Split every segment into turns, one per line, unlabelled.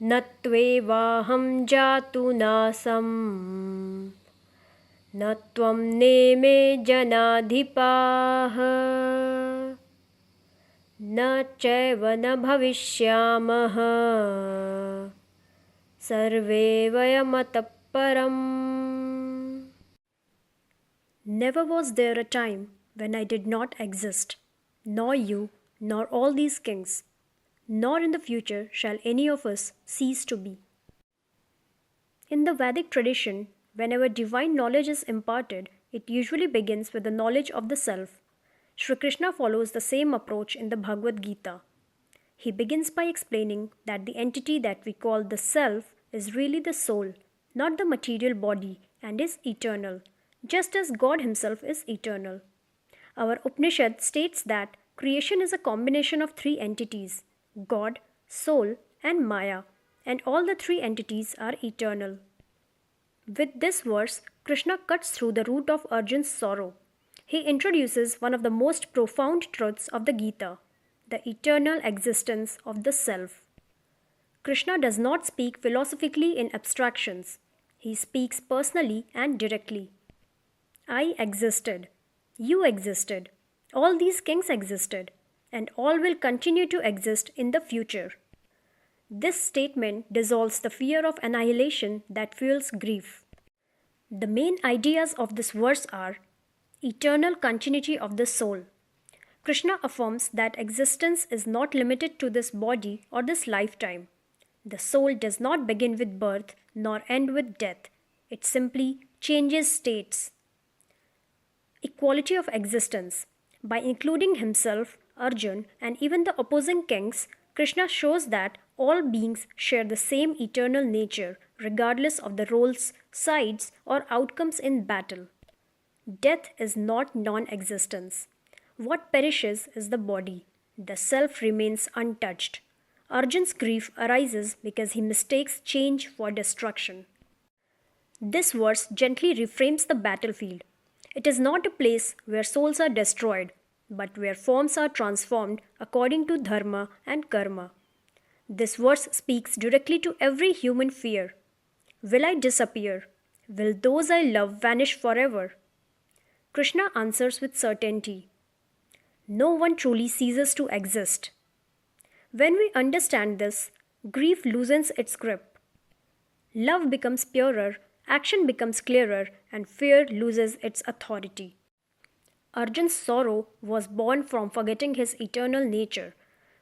न त्वेवाहं जातु नासं न त्वं नेमे जनाधिपाः न चैव न भविष्यामः सर्वे वयमतः परम्. Never was there a time when I did not exist, nor you, nor all these kings, nor in the future shall any of us cease to be. In the Vedic tradition, whenever divine knowledge is imparted, it usually begins with the knowledge of the self. Sri Krishna follows the same approach in the Bhagavad Gita. He begins by explaining that the entity that we call the self is really the soul, not the material body, and is eternal, just as God Himself is eternal. Our Upanishad states that creation is a combination of three entities: God, soul, and Maya, and all the three entities are eternal. With this verse, Krishna cuts through the root of Arjun's sorrow. He introduces one of the most profound truths of the Gita, the eternal existence of the self. Krishna does not speak philosophically in abstractions. He speaks personally and directly. I existed. You existed. All these kings existed. And all will continue to exist in the future. This statement dissolves the fear of annihilation that fuels grief. The main ideas of this verse are eternal continuity of the soul. Krishna affirms that existence is not limited to this body or this lifetime. The soul does not begin with birth nor end with death. It simply changes states. Equality of existence. By including himself, Arjun, and even the opposing kings, Krishna shows that all beings share the same eternal nature, regardless of the roles, sides, or outcomes in battle. Death is not non-existence. What perishes is the body. The self remains untouched. Arjun's grief arises because he mistakes change for destruction. This verse gently reframes the battlefield. It is not a place where souls are destroyed, but where forms are transformed according to dharma and karma. This verse speaks directly to every human fear. Will I disappear? Will those I love vanish forever? Krishna answers with certainty. No one truly ceases to exist. When we understand this, grief loosens its grip. Love becomes purer, action becomes clearer, and fear loses its authority. Arjun's sorrow was born from forgetting his eternal nature.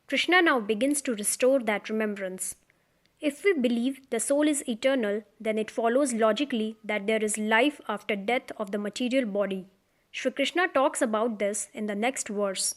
Krishna now begins to restore that remembrance. If we believe the soul is eternal, then it follows logically that there is life after death of the material body. Shri Krishna talks about this in the next verse.